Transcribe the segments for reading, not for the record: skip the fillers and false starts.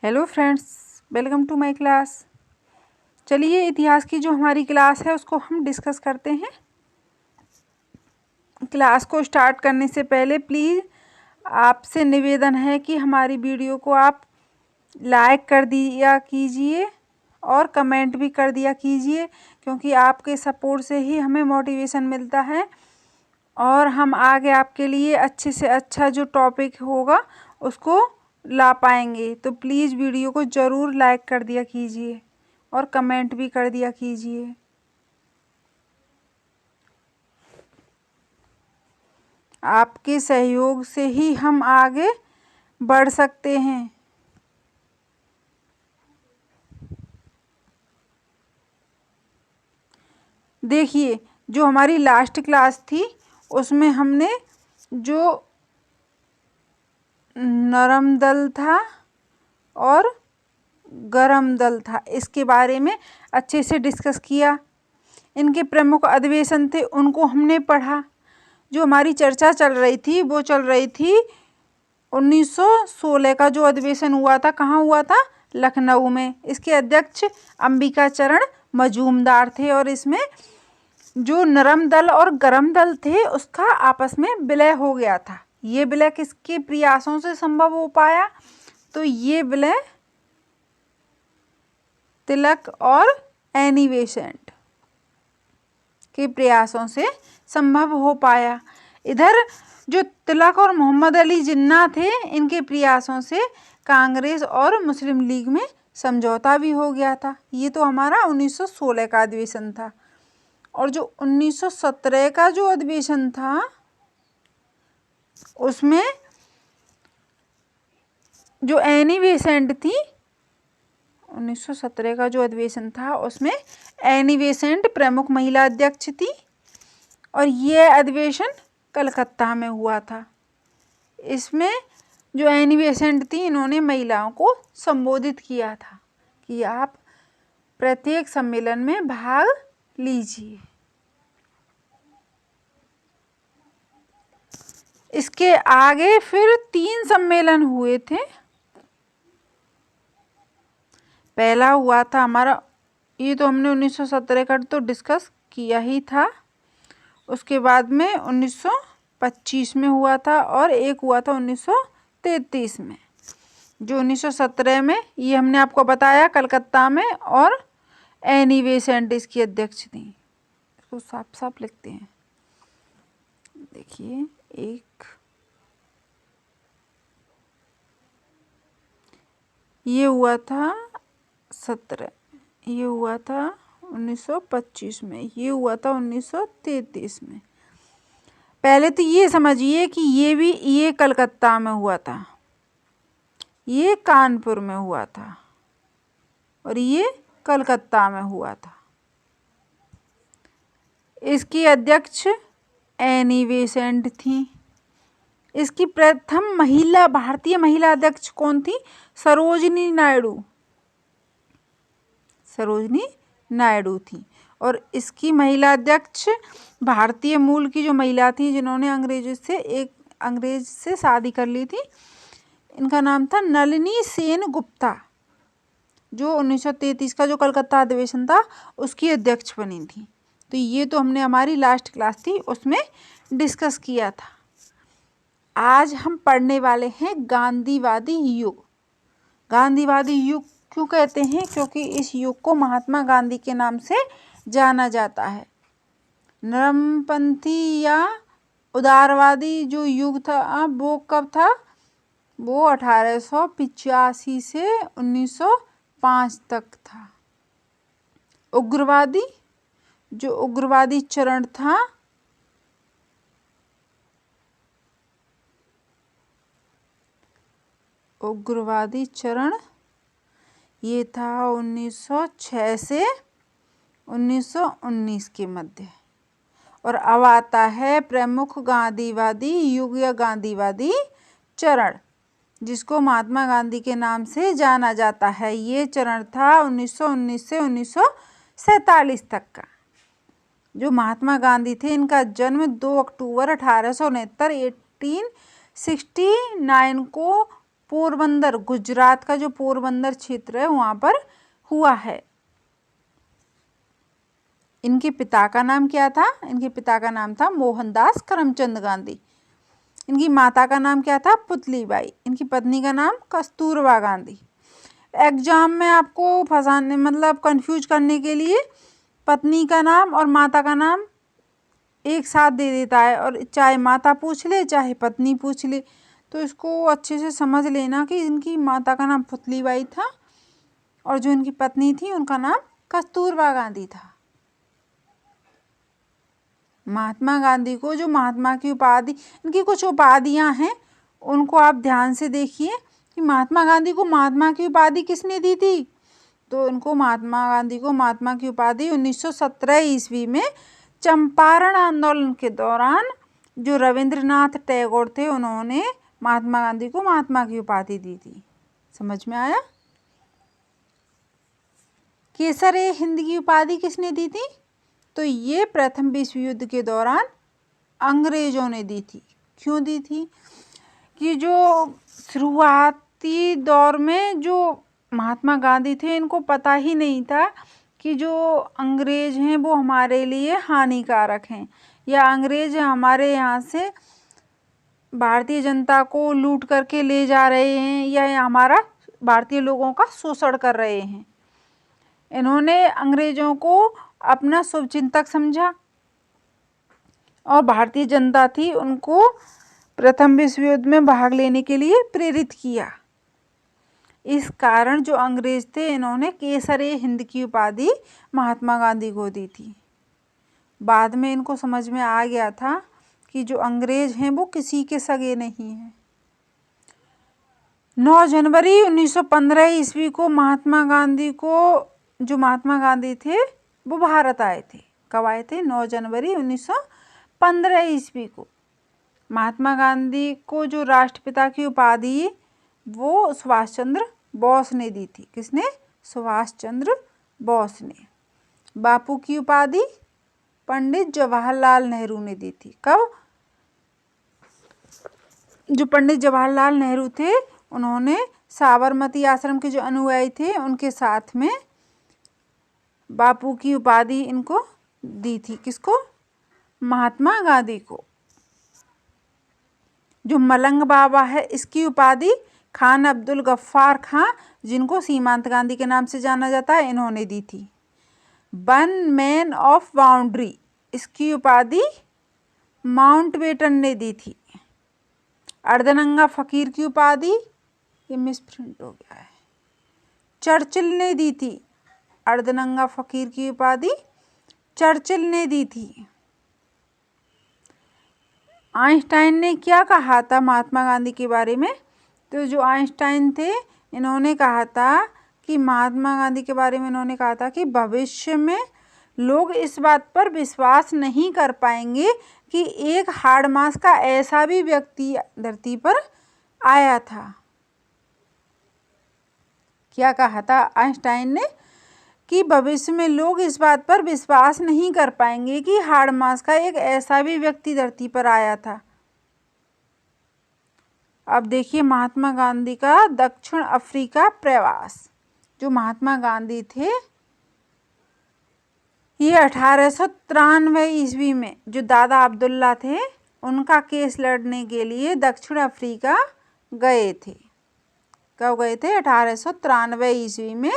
Hello friends, welcome to my class. चलिए इतिहास की जो हमारी क्लास है उसको हम डिस्कस करते हैं। क्लास को स्टार्ट करने से पहले प्लीज़ आपसे निवेदन है कि हमारी वीडियो को आप लाइक कर दिया कीजिए और कमेंट भी कर दिया कीजिए, क्योंकि आपके सपोर्ट से ही हमें मोटिवेशन मिलता है और हम आगे आपके लिए अच्छे से अच्छा जो टॉपिक होगा उसको ला पाएंगे। तो प्लीज़ वीडियो को ज़रूर लाइक कर दिया कीजिए और कमेंट भी कर दिया कीजिए। आपके सहयोग से ही हम आगे बढ़ सकते हैं। देखिए, जो हमारी लास्ट क्लास थी उसमें हमने जो नरम दल था और गरम दल था इसके बारे में अच्छे से डिस्कस किया। इनके प्रमुख अधिवेशन थे उनको हमने पढ़ा। जो हमारी चर्चा चल रही थी वो चल रही थी 1916 का जो अधिवेशन हुआ था, कहाँ हुआ था? लखनऊ में। इसके अध्यक्ष अंबिकाचरण मजूमदार थे और इसमें जो नरम दल और गरम दल थे उसका आपस में विलय हो गया था। ये विलय किसके प्रयासों से संभव हो पाया? तो ये विलय तिलक और एनी बेसेंट के प्रयासों से संभव हो पाया। इधर जो तिलक और मोहम्मद अली जिन्ना थे, इनके प्रयासों से कांग्रेस और मुस्लिम लीग में समझौता भी हो गया था। ये तो हमारा 1916 का अधिवेशन था। और जो 1917 का जो अधिवेशन था उसमें जो एनी बेसेंट थी, 1917 का जो अधिवेशन था उसमें एनी बेसेंट प्रमुख महिला अध्यक्ष थी और ये अधिवेशन कलकत्ता में हुआ था। इसमें जो एनी बेसेंट थी, इन्होंने महिलाओं को संबोधित किया था कि आप प्रत्येक सम्मेलन में भाग लीजिए। इसके आगे फिर 3 सम्मेलन हुए थे। पहला हुआ था हमारा, ये तो हमने 1917 का तो डिस्कस किया ही था। उसके बाद में 1925 में हुआ था और एक हुआ था 1933 में। जो 1917 में ये हमने आपको बताया कलकत्ता में, और एनी बेसेंट इसकी अध्यक्ष थी। इसको साफ साफ लिखते हैं, देखिए एक, ये हुआ था 17, ये हुआ था 1925 में, ये हुआ था 1933 में। पहले तो ये समझिए कि ये कलकत्ता में हुआ था, ये कानपुर में हुआ था और ये कलकत्ता में हुआ था। इसकी अध्यक्ष एनी बेसेंट थी। इसकी प्रथम महिला, भारतीय महिला अध्यक्ष कौन थी? सरोजिनी नायडू। सरोजिनी नायडू थी। और इसकी महिला अध्यक्ष भारतीय मूल की जो महिला थी, जिन्होंने अंग्रेज से शादी कर ली थी, इनका नाम था नलिनी सेन गुप्ता। जो 1933 का जो कलकत्ता अधिवेशन था उसकी अध्यक्ष बनी थी। तो ये तो हमने हमारी लास्ट क्लास थी उसमें डिस्कस किया था। आज हम पढ़ने वाले हैं गांधीवादी युग। गांधीवादी युग क्यों कहते हैं? क्योंकि इस युग को महात्मा गांधी के नाम से जाना जाता है। नरमपंथी या उदारवादी जो युग था वो कब था? वो 1885 से 1905 तक था। उग्रवादी, जो उग्रवादी चरण था उग्रवादी चरण, ये था 1906 से 1919 के मध्य। और अब आता है प्रमुख गांधीवादी युग या गांधीवादी चरण, जिसको महात्मा गांधी के नाम से जाना जाता है। ये चरण था 1919 से 1947 तक का। जो महात्मा गांधी थे, इनका जन्म 2 अक्टूबर 1869 1869 को पोरबंदर, गुजरात का जो पोरबंदर क्षेत्र है वहाँ पर हुआ है। इनके पिता का नाम क्या था? इनके पिता का नाम था मोहनदास करमचंद गांधी। इनकी माता का नाम क्या था? पुतलीबाई। इनकी पत्नी का नाम कस्तूरबा गांधी। एग्जाम में आपको फंसाने मतलब कंफ्यूज करने के लिए पत्नी का नाम और माता का नाम एक साथ दे देता है, और चाहे माता पूछ ले चाहे पत्नी पूछ ले, तो इसको अच्छे से समझ लेना कि इनकी माता का नाम पुतलीबाई था और जो इनकी पत्नी थी उनका नाम कस्तूरबा गांधी था। महात्मा गांधी को जो महात्मा की उपाधि, इनकी कुछ उपाधियां हैं उनको आप ध्यान से देखिए कि महात्मा गांधी को महात्मा की उपाधि किसने दी थी। तो इनको महात्मा गांधी को महात्मा की उपाधि 1917 ईस्वी में चंपारण आंदोलन के दौरान जो रविंद्रनाथ टैगोर थे उन्होंने महात्मा गांधी को महात्मा की उपाधि दी थी। समझ में आया? केसर-ए-हिंद की उपाधि किसने दी थी? तो ये प्रथम विश्व युद्ध के दौरान अंग्रेजों ने दी थी। क्यों दी थी? कि जो शुरुआती दौर में जो महात्मा गांधी थे इनको पता ही नहीं था कि जो अंग्रेज हैं वो हमारे लिए हानिकारक हैं, या अंग्रेज हमारे यहाँ से भारतीय जनता को लूट करके ले जा रहे हैं, या हमारा भारतीय लोगों का शोषण कर रहे हैं। इन्होंने अंग्रेजों को अपना शुभचिंतक समझा और भारतीय जनता थी उनको प्रथम विश्व युद्ध में भाग लेने के लिए प्रेरित किया। इस कारण जो अंग्रेज थे इन्होंने केसर-ए-हिंद की उपाधि महात्मा गांधी को दी थी। बाद में इनको समझ में आ गया था कि जो अंग्रेज हैं वो किसी के सगे नहीं हैं। 9 जनवरी 1915 ईस्वी को महात्मा गांधी थे वो भारत आए थे। कब आए थे? 9 जनवरी 1915 ईस्वी को। महात्मा गांधी को जो राष्ट्रपिता की उपाधि वो सुभाष चंद्र बोस ने दी थी। किसने? सुभाष चंद्र बोस ने। बापू की उपाधि पंडित जवाहरलाल नेहरू ने दी थी। कब? जो पंडित जवाहरलाल नेहरू थे उन्होंने साबरमती आश्रम के जो अनुयायी थे उनके साथ में बापू की उपाधि इनको दी थी। किसको? महात्मा गांधी को। जो मलंग बाबा है इसकी उपाधि खान अब्दुल गफ्फार खां, जिनको सीमांत गांधी के नाम से जाना जाता है, इन्होंने दी थी। वन मैन ऑफ बाउंड्री इसकी उपाधि माउंटबेटन ने दी थी। अर्धनंगा फकीर की उपाधि, ये मिसप्रिंट हो गया है, चर्चिल ने दी थी। अर्धनंगा फकीर की उपाधि चर्चिल ने दी थी। आइंस्टाइन ने क्या कहा था महात्मा गांधी के बारे में? तो जो आइंस्टाइन थे इन्होंने कहा था कि महात्मा गांधी के बारे में इन्होंने कहा था कि भविष्य में लोग इस बात पर विश्वास नहीं कर पाएंगे कि एक हाड़ मास का ऐसा भी व्यक्ति धरती पर आया था। क्या कहा था आइंस्टाइन ने? कि भविष्य में लोग इस बात पर विश्वास नहीं कर पाएंगे कि हाड़ मास का एक ऐसा भी व्यक्ति धरती पर आया था। अब देखिए महात्मा गांधी का दक्षिण अफ्रीका प्रवास। जो महात्मा गांधी थे ये 1893 ईस्वी में जो दादा अब्दुल्ला थे उनका केस लड़ने के लिए दक्षिण अफ्रीका गए थे। कब गए थे? 1893 ईस्वी में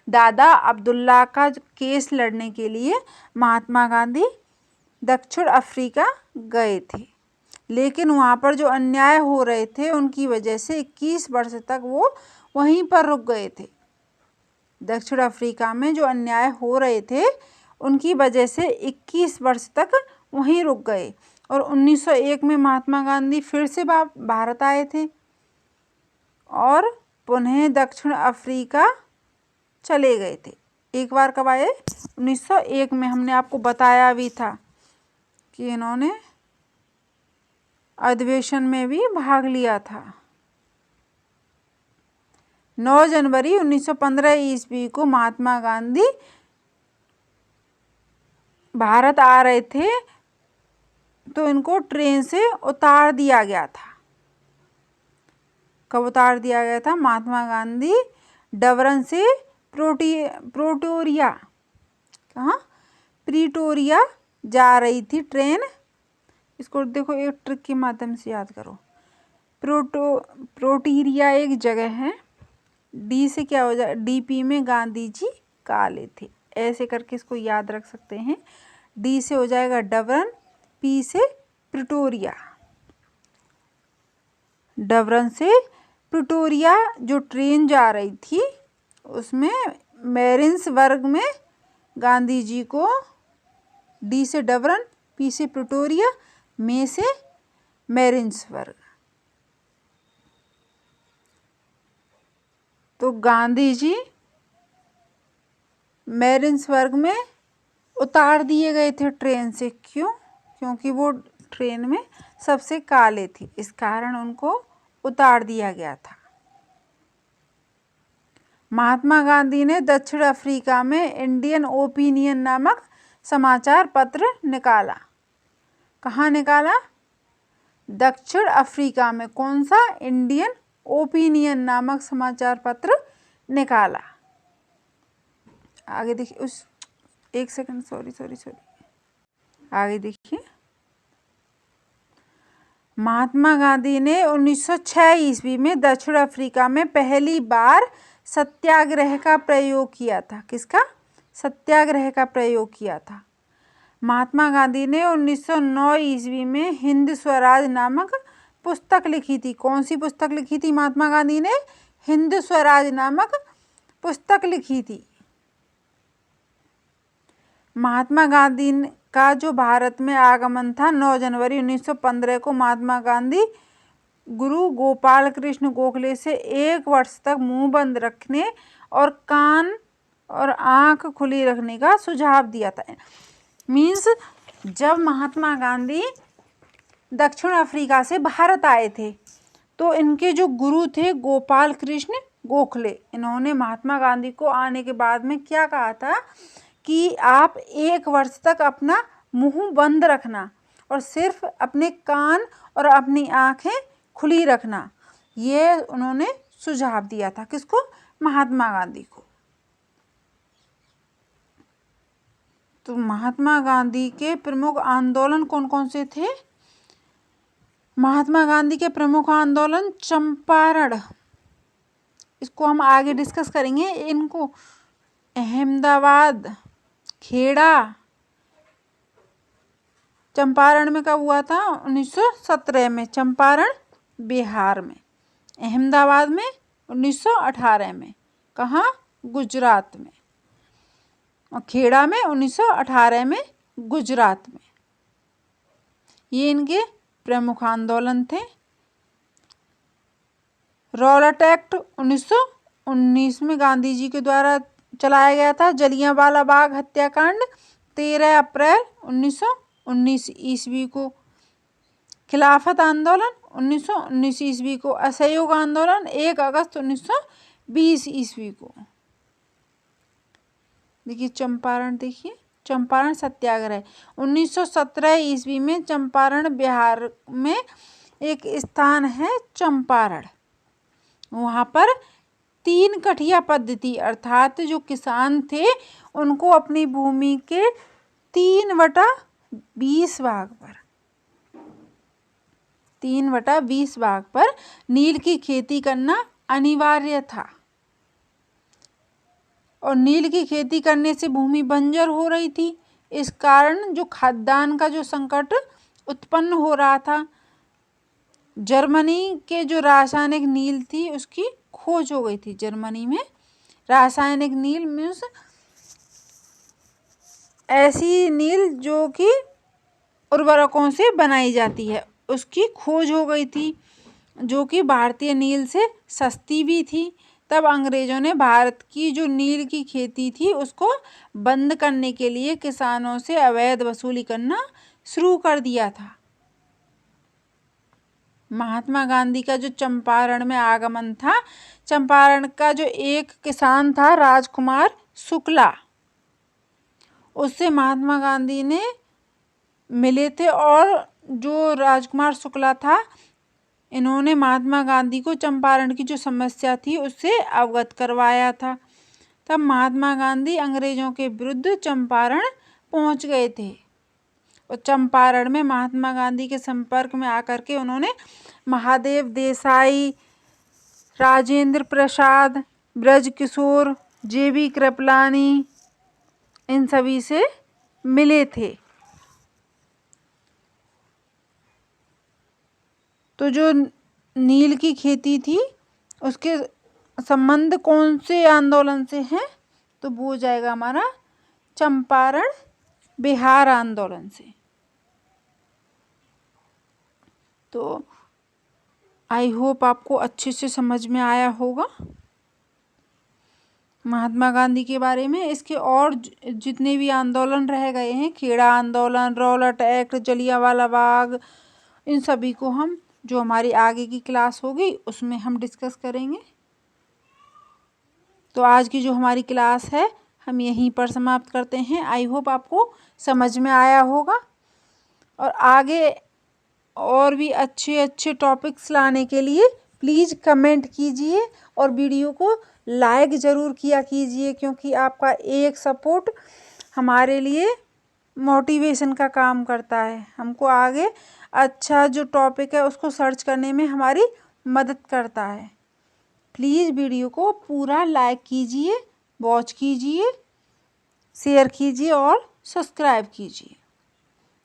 दादा अब्दुल्ला का केस लड़ने के लिए महात्मा गांधी दक्षिण अफ्रीका गए थे। लेकिन वहाँ पर जो अन्याय हो रहे थे उनकी वजह से 21 वर्ष तक वो वहीं पर रुक गए थे। दक्षिण अफ्रीका में जो अन्याय हो रहे थे उनकी वजह से 21 वर्ष तक वहीं रुक गए और 1901 में महात्मा गांधी फिर से भारत आए थे और पुनः दक्षिण अफ्रीका चले गए थे। एक बार कब आए? 1901 में। हमने आपको बताया भी था कि इन्होंने अधिवेशन में भी भाग लिया था। 9 जनवरी 1915 ईस्वी को महात्मा गांधी भारत आ रहे थे तो इनको ट्रेन से उतार दिया गया था। कब उतार दिया गया था? महात्मा गांधी डबरन से प्रिटोरिया, कहाँ, प्रिटोरिया जा रही थी ट्रेन। इसको देखो एक ट्रिक के माध्यम से याद करो। प्रोटीरिया एक जगह है, डी से क्या हो जाए, डीपी में गांधी जी काले थे, ऐसे करके इसको याद रख सकते हैं। डी से हो जाएगा डबरन, पी से प्रिटोरिया। डबरन से प्रिटोरिया जो ट्रेन जा रही थी उसमें मैरिन्सबर्ग में गांधी जी को, डी से डबरन, पी से प्रिटोरिया, में से मैरिन्सबर्ग। तो गांधी जी मैरिन्सबर्ग में उतार दिए गए थे ट्रेन से। क्यों? क्योंकि वो ट्रेन में सबसे काले थे, इस कारण उनको उतार दिया गया था। महात्मा गांधी ने दक्षिण अफ्रीका में इंडियन ओपिनियन नामक समाचार पत्र निकाला। कहाँ निकाला? दक्षिण अफ्रीका में। कौन सा? इंडियन ओपिनियन नामक समाचार पत्र निकाला। आगे देखिए, उस एक सेकंड, सॉरी, आगे देखिए। महात्मा गांधी ने 1906 ईस्वी में दक्षिण अफ्रीका में पहली बार सत्याग्रह का प्रयोग किया था। किसका? सत्याग्रह का प्रयोग किया था। महात्मा गांधी ने 1909 ईस्वी में हिंद स्वराज नामक पुस्तक लिखी थी। कौन सी पुस्तक लिखी थी? महात्मा गांधी ने हिंद स्वराज नामक पुस्तक लिखी थी। महात्मा गांधी का जो भारत में आगमन था 9 जनवरी 1915 को, महात्मा गांधी गुरु गोपाल कृष्ण गोखले से 1 वर्ष तक मुंह बंद रखने और कान और आंख खुली रखने का सुझाव दिया था। मीन्स जब महात्मा गांधी दक्षिण अफ्रीका से भारत आए थे तो इनके जो गुरु थे गोपाल कृष्ण गोखले, इन्होंने महात्मा गांधी को आने के बाद में क्या कहा था कि आप 1 वर्ष तक अपना मुंह बंद रखना और सिर्फ अपने कान और अपनी आंखें खुली रखना। ये उन्होंने सुझाव दिया था। किसको? महात्मा गांधी को। तो महात्मा गांधी के प्रमुख आंदोलन कौन कौन से थे? महात्मा गांधी के प्रमुख आंदोलन चंपारण, इसको हम आगे डिस्कस करेंगे। इनको अहमदाबाद, खेड़ा, चंपारण में कब हुआ था? 1917 में चंपारण बिहार में, अहमदाबाद में 1918 में, कहाँ? गुजरात में, और खेड़ा में 1918 में गुजरात में। ये इनके प्रमुख आंदोलन थे। रॉलेट एक्ट 1919 में गांधी जी के द्वारा चलाया गया था। जलियांवाला बाग हत्याकांड 13 अप्रैल 1919 ईस्वी को। खिलाफत आंदोलन 1919 ईस्वी को। असहयोग आंदोलन 1 अगस्त 1920 ईस्वी को। देखिए चंपारण, देखिए चंपारण सत्याग्रह 1917 ईस्वी में। चंपारण बिहार में एक स्थान है चंपारण, वहाँ पर 3 कठिया पद्धति, अर्थात जो किसान थे उनको अपनी भूमि के 3/20 भाग पर, 3/20 भाग पर नील की खेती करना अनिवार्य था। और नील की खेती करने से भूमि बंजर हो रही थी। इस कारण जो खाद्यान्न का जो संकट उत्पन्न हो रहा था, जर्मनी के जो रासायनिक नील थी उसकी खोज हो गई थी। जर्मनी में रासायनिक नील मीन्स ऐसी नील जो कि उर्वरकों से बनाई जाती है, उसकी खोज हो गई थी, जो कि भारतीय नील से सस्ती भी थी। तब अंग्रेजों ने भारत की जो नील की खेती थी उसको बंद करने के लिए किसानों से अवैध वसूली करना शुरू कर दिया था। महात्मा गांधी का जो चंपारण में आगमन था, चंपारण का जो एक किसान था राजकुमार शुक्ला, उससे महात्मा गांधी ने मिले थे। और जो राजकुमार शुक्ला था इन्होंने महात्मा गांधी को चंपारण की जो समस्या थी उससे अवगत करवाया था। तब महात्मा गांधी अंग्रेजों के विरुद्ध चंपारण पहुंच गए थे और चंपारण में महात्मा गांधी के संपर्क में आकर के उन्होंने महादेव देसाई, राजेंद्र प्रसाद, ब्रजकिशोर, जेबी कृपलानी, इन सभी से मिले थे। तो जो नील की खेती थी उसके संबंध कौन से आंदोलन से है, तो वो हो जाएगा हमारा चंपारण बिहार आंदोलन से। तो आई होप आपको अच्छे से समझ में आया होगा महात्मा गांधी के बारे में। इसके और जितने भी आंदोलन रह गए हैं, खेड़ा आंदोलन, रॉलेट एक्ट, जलियांवाला बाग, इन सभी को हम जो हमारी आगे की क्लास होगी उसमें हम डिस्कस करेंगे। तो आज की जो हमारी क्लास है हम यहीं पर समाप्त करते हैं। आई होप आपको समझ में आया होगा और आगे और भी अच्छे अच्छे टॉपिक्स लाने के लिए प्लीज़ कमेंट कीजिए और वीडियो को लाइक ज़रूर किया कीजिए, क्योंकि आपका एक सपोर्ट हमारे लिए मोटिवेशन का काम करता है। हमको आगे अच्छा जो टॉपिक है उसको सर्च करने में हमारी मदद करता है। प्लीज़ वीडियो को पूरा लाइक कीजिए, वॉच कीजिए, शेयर कीजिए और सब्सक्राइब कीजिए।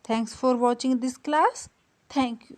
Thanks for watching this class. Thank you.